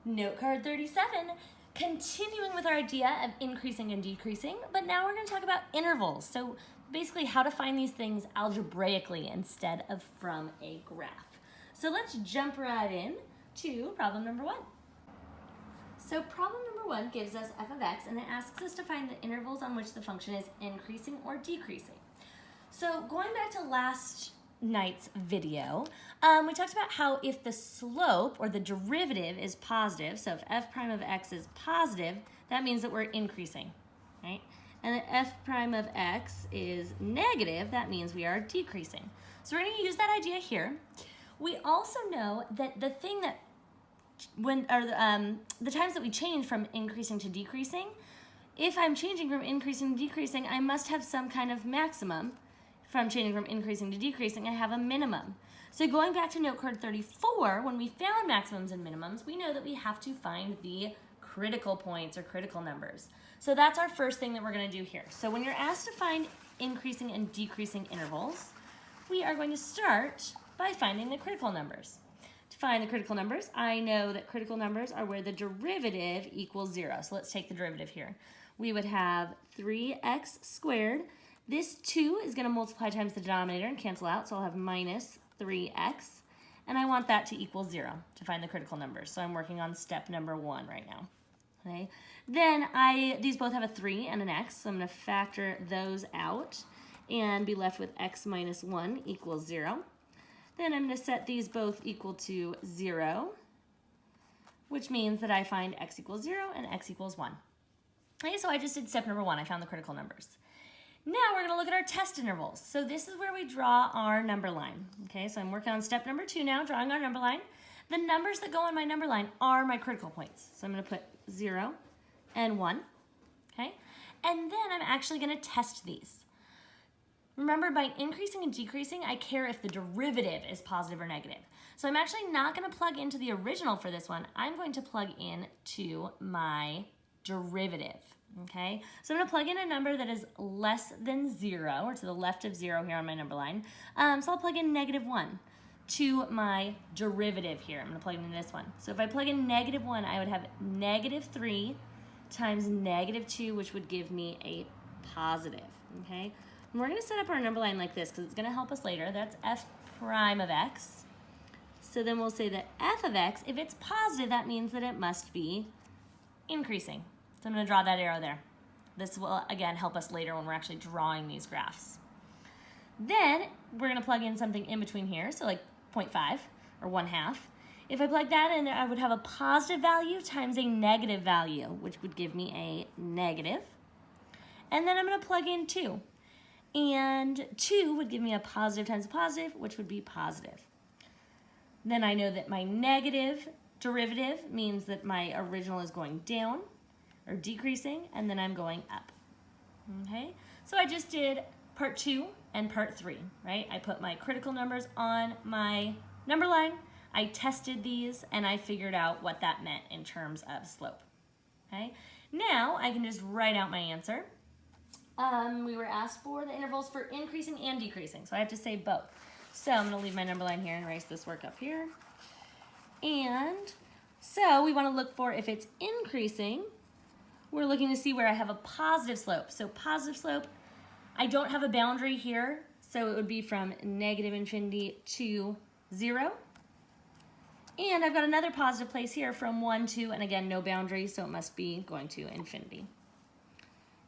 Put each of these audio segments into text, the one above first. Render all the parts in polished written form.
Note card 37, continuing with our idea of increasing and decreasing, but now we're going to talk about intervals. So basically how to find these things algebraically instead of from a graph. So let's jump right in to problem number 1. So problem number 1 gives us f of x, and it asks us to find the intervals on which the function is increasing or decreasing. So going back to last night's video, we talked about how if the slope or the derivative is positive, so if f prime of x is positive, that means that we're increasing, right? And if f prime of x is negative, that means we are decreasing. So we're going to use that idea here. We also know that the thing that the times that we change from increasing to decreasing, if I'm changing from increasing to decreasing, I must have some kind of maximum. If I'm changing from increasing to decreasing, I have a minimum. So going back to note card 34, when we found maximums and minimums, we know that we have to find the critical points or critical numbers. So that's our first thing that we're going to do here. So when you're asked to find increasing and decreasing intervals, we are going to start by finding the critical numbers. To find the critical numbers, I know that critical numbers are where the derivative equals 0. So let's take the derivative here. We would have 3x squared. This 2 is going to multiply times the denominator and cancel out, so I'll have minus 3x. And I want that to equal 0 to find the critical numbers. So I'm working on step number 1 right now. Okay. Then these both have a 3 and an x, so I'm going to factor those out and be left with x minus 1 equals 0. Then I'm going to set these both equal to 0, which means that I find x equals 0 and x equals 1. Okay, so I just did step number 1. I found the critical numbers. Now we're going to look at our test intervals. So this is where we draw our number line. Okay, so I'm working on step number 2 now, drawing our number line. The numbers that go on my number line are my critical points. So I'm going to put 0 and 1. Okay, and then I'm actually going to test these. Remember, by increasing and decreasing, I care if the derivative is positive or negative. So I'm actually not going to plug into the original for this one. I'm going to plug in to my derivative. Okay, so I'm going to plug in a number that is less than 0, or to the left of 0 here on my number line. So I'll plug in negative 1 to my derivative here. I'm going to plug in this one. So if I plug in negative 1, I would have negative 3 times negative 2, which would give me a positive. Okay, and we're going to set up our number line like this because it's going to help us later. That's f prime of x. So then we'll say that f of x, if it's positive, that means that it must be increasing. So I'm going to draw that arrow there. This will, again, help us later when we're actually drawing these graphs. Then we're going to plug in something in between here, so like 0.5 or 1/2. If I plug that in there, I would have a positive value times a negative value, which would give me a negative. And then I'm going to plug in 2. And 2 would give me a positive times a positive, which would be positive. Then I know that my negative derivative means that my original is going down, or decreasing, and then I'm going up. Okay, so I just did part 2 and part 3, right? I put my critical numbers on my number line, I tested these, and I figured out what that meant in terms of slope. Okay, now I can just write out my answer. We were asked for the intervals for increasing and decreasing, so I have to say both. So I'm going to leave my number line here and erase this work up here. And so we want to look for if it's increasing, we're looking to see where I have a positive slope. So positive slope, I don't have a boundary here, so it would be from negative infinity to 0. And I've got another positive place here from 1 to, and again, no boundary, so it must be going to infinity.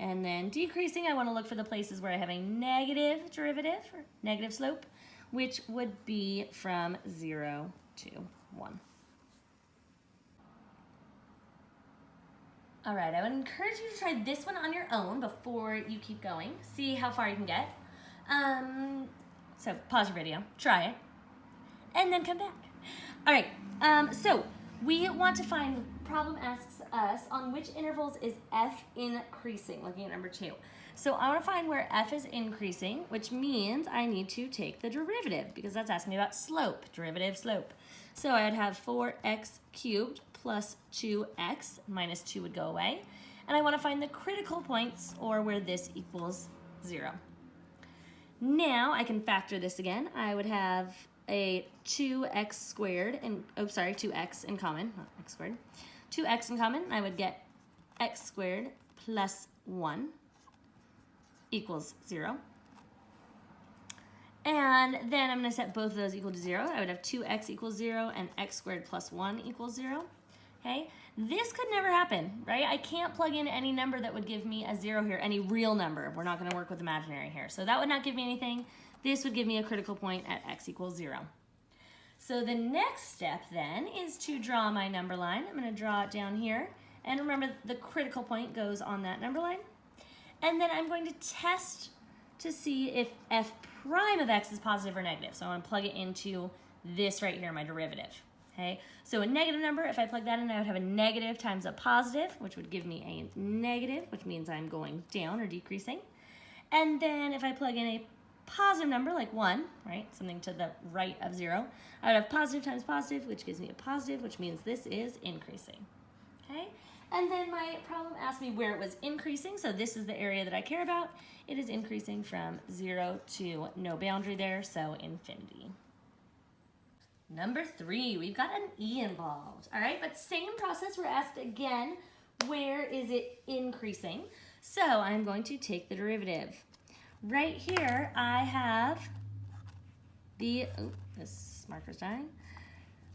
And then decreasing, I want to look for the places where I have a negative derivative, or negative slope, which would be from 0 to 1. All right, I would encourage you to try this one on your own before you keep going. See how far you can get. So pause your video, try it, and then come back. All right, so we want to find, problem asks us on which intervals is f increasing, looking at number 2. So I want to find where f is increasing, which means I need to take the derivative because that's asking me about slope, derivative slope. So I would have 4x cubed plus 2x, minus 2 would go away. And I want to find the critical points, or where this equals 0. Now I can factor this again. I would have a 2x squared, and 2x in common, not x squared, 2x in common, I would get x squared plus 1 equals 0. And then I'm going to set both of those equal to 0. I would have 2x equals 0 and x squared plus 1 equals 0. Okay, this could never happen, right? I can't plug in any number that would give me a 0 here, any real number. We're not going to work with imaginary here. So that would not give me anything. This would give me a critical point at x equals 0. So the next step then is to draw my number line. I'm going to draw it down here. And remember, the critical point goes on that number line. And then I'm going to test to see if f prime of x is positive or negative. So I want to plug it into this right here, my derivative. Okay, so a negative number, if I plug that in, I would have a negative times a positive, which would give me a negative, which means I'm going down or decreasing. And then if I plug in a positive number like 1, right, something to the right of 0, I would have positive times positive, which gives me a positive, which means this is increasing. Okay, and then my problem asked me where it was increasing, so this is the area that I care about. It is increasing from 0 to no boundary there, so infinity. Number 3, we've got an e involved, all right? But same process, we're asked again, where is it increasing? So I'm going to take the derivative. Right here, I have the, oh, this marker's dying.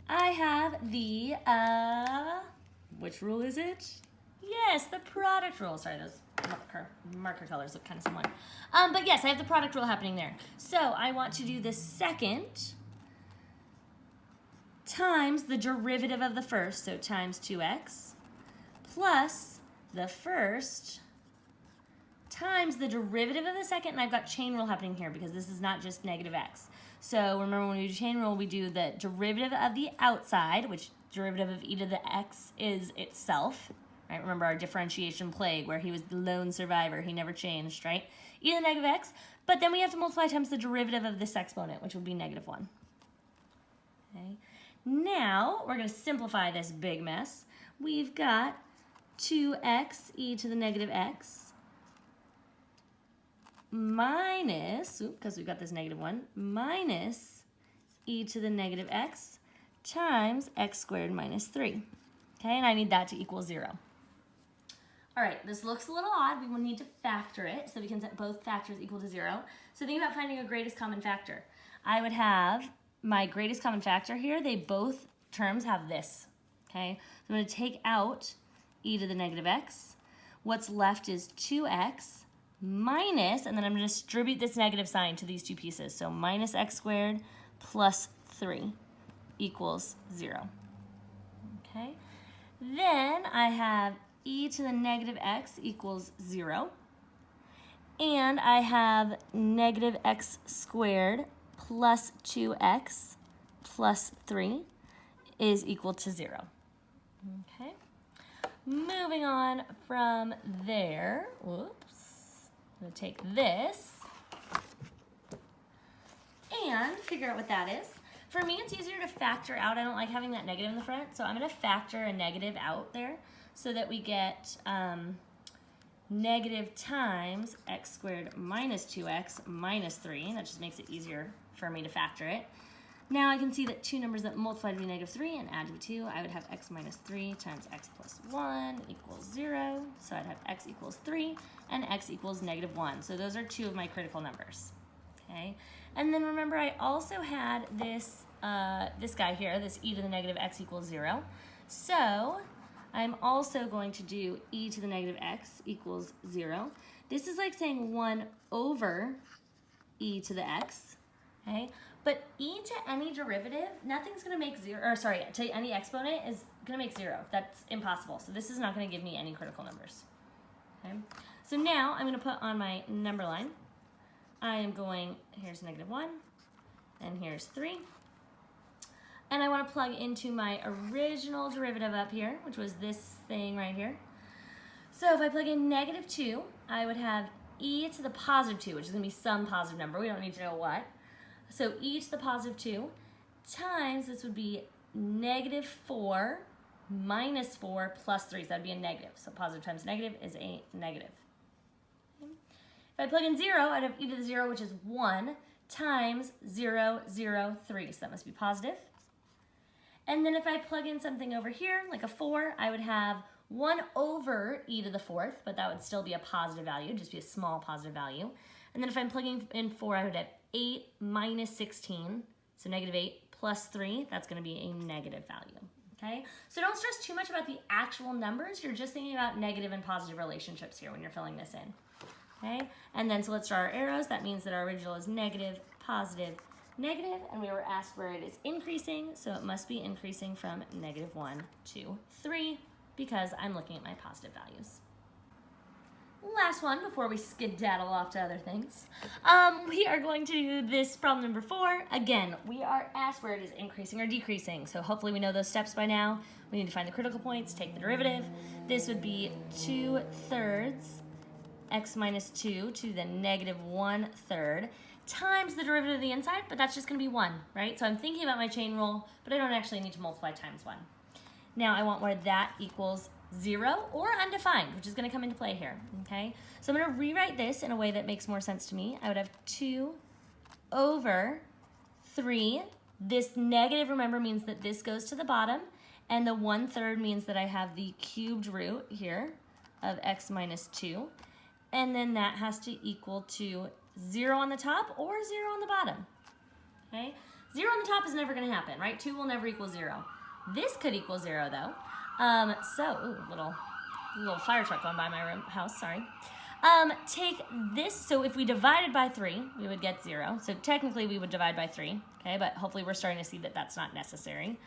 I have the, which rule is it? Yes, the product rule. Sorry, those marker colors look kind of similar. But yes, I have the product rule happening there. So I want to do the second times the derivative of the first, so times 2x, plus the first times the derivative of the second, and I've got chain rule happening here because this is not just negative x. So remember when we do chain rule, we do the derivative of the outside, which derivative of e to the x is itself, right? Remember our differentiation plague where he was the lone survivor, he never changed, right? E to the negative x, but then we have to multiply times the derivative of this exponent, which would be negative 1. Okay. Now, we're going to simplify this big mess. We've got 2x e to the negative x minus, because we've got this negative 1, minus e to the negative x times x squared minus 3. Okay, and I need that to equal 0. All right, this looks a little odd. We will need to factor it, so we can set both factors equal to 0. So think about finding a greatest common factor. I would have my greatest common factor here, both terms have this, okay? So I'm going to take out e to the negative x. What's left is 2x minus, and then I'm going to distribute this negative sign to these two pieces. So minus x squared plus 3 equals 0, okay? Then I have e to the negative x equals 0, and I have negative x squared plus 2x plus 3 is equal to 0. Okay. Moving on from there, whoops, I'm going to take this and figure out what that is. For me, it's easier to factor out. I don't like having that negative in the front, so I'm going to factor a negative out there so that we get negative times x squared minus 2x minus 3. That just makes it easier for me to factor it. Now I can see that two numbers that multiply to be negative 3 and add to be 2, I would have x minus 3 times x plus 1 equals 0. So I'd have x equals 3 and x equals negative 1. So those are two of my critical numbers. Okay, and then remember I also had this, this guy here, this e to the negative x equals 0. So I'm also going to do e to the negative x equals 0. This is like saying 1 over e to the x, okay? But e to any derivative, nothing's going to make 0, or sorry, to any exponent is going to make 0. That's impossible. So this is not going to give me any critical numbers, okay? So now I'm going to put on my number line. I am going, here's negative 1, and here's 3. And I want to plug into my original derivative up here, which was this thing right here. So if I plug in negative 2, I would have e to the positive 2, which is going to be some positive number. We don't need to know what. So e to the positive 2 times, this would be negative 4 minus 4 plus 3. So that would be a negative. So positive times negative is a negative. If I plug in 0, I'd have e to the 0, which is 1, times 0, 0, 3. So that must be positive. And then if I plug in something over here, like a 4, I would have 1 over e to the 4th, but that would still be a positive value, just be a small positive value. And then if I'm plugging in 4, I would have 8 minus 16, so negative 8 plus 3, that's going to be a negative value. Okay? So don't stress too much about the actual numbers. You're just thinking about negative and positive relationships here when you're filling this in. Okay? And then so let's draw our arrows. That means that our original is negative, positive, negative, and we were asked where it is increasing, so it must be increasing from negative 1 to 3 because I'm looking at my positive values. Last one before we skedaddle off to other things. We are going to do this problem number 4. Again, we are asked where it is increasing or decreasing. So hopefully we know those steps by now. We need to find the critical points, take the derivative. This would be 2/3 x minus 2 to the negative 1/3 times the derivative of the inside, but that's just going to be 1, right? So I'm thinking about my chain rule, but I don't actually need to multiply times 1. Now I want where that equals 0 or undefined, which is going to come into play here, okay? So I'm going to rewrite this in a way that makes more sense to me. I would have 2 over 3. This negative, remember, means that this goes to the bottom, and the 1/3 means that I have the cubed root here of x minus 2, and then that has to equal to 0 on the top or 0 on the bottom, okay? 0 on the top is never going to happen, right? 2 will never equal 0. This could equal 0, though. Ooh, little fire truck going by my house, sorry. Take this, so if we divided by 3, we would get 0. So technically we would divide by 3, okay? But hopefully we're starting to see that that's not necessary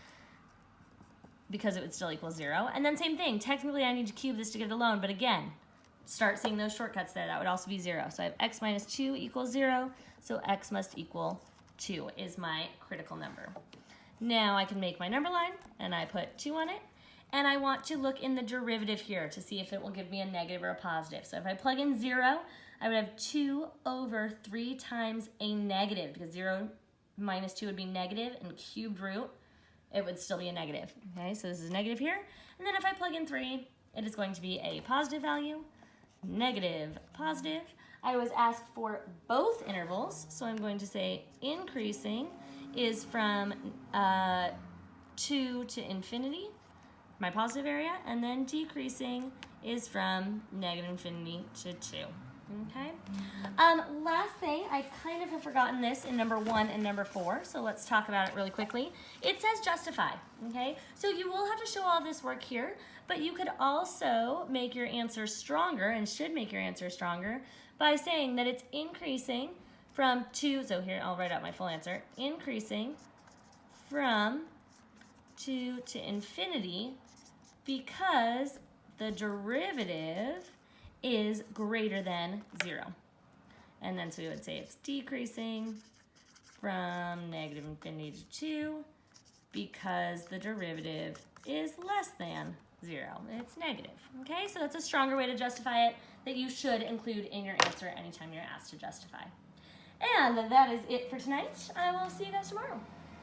because it would still equal 0. And then same thing, technically I need to cube this to get it alone, but again, start seeing those shortcuts there. That would also be 0. So I have x minus 2 equals 0, so x must equal 2 is my critical number. Now I can make my number line, and I put 2 on it, and I want to look in the derivative here to see if it will give me a negative or a positive. So if I plug in 0, I would have 2 over 3 times a negative, because 0 minus 2 would be negative, and cubed root, it would still be a negative. Okay, so this is a negative here. And then if I plug in 3, it is going to be a positive value, negative, positive. I was asked for both intervals, so I'm going to say increasing is from 2 to infinity, my positive area, and then decreasing is from negative infinity to 2. Okay. Last thing, I kind of have forgotten this in number 1 and number 4, so let's talk about it really quickly. It says justify, okay? So you will have to show all this work here, but you could also make your answer stronger, and should make your answer stronger, by saying that it's increasing from 2, so here I'll write out my full answer, increasing from 2 to infinity because the derivative is greater than 0. And then so we would say it's decreasing from negative infinity to 2 because the derivative is less than 0. It's negative. Okay, so that's a stronger way to justify it that you should include in your answer anytime you're asked to justify. And that is it for tonight. I will see you guys tomorrow.